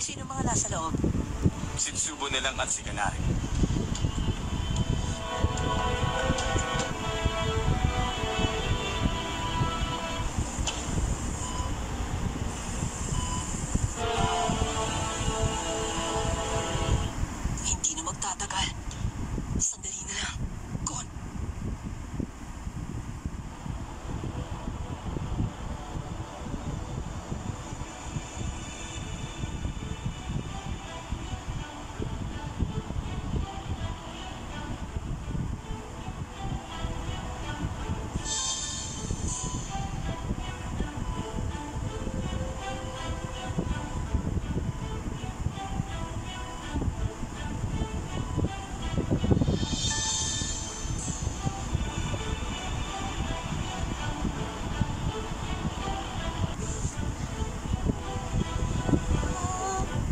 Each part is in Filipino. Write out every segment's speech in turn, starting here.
Sino mga nasa loob? Si Tsubo na lang at si Kanari. Hindi na magtatagal. Sandali na lang. Gon!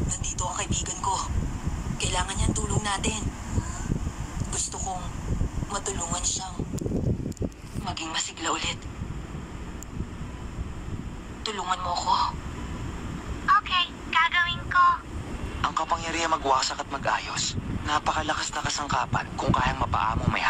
Nandito ang kaibigan ko. Kailangan niyan tulong natin. Gusto kong matulungan siyang maging masigla ulit. Tulungan mo ako. Okay, gagawin ko. Ang kapangyarihan magwasak at mag-ayos. Napakalakas na kasangkapan kung kayang mapaamo may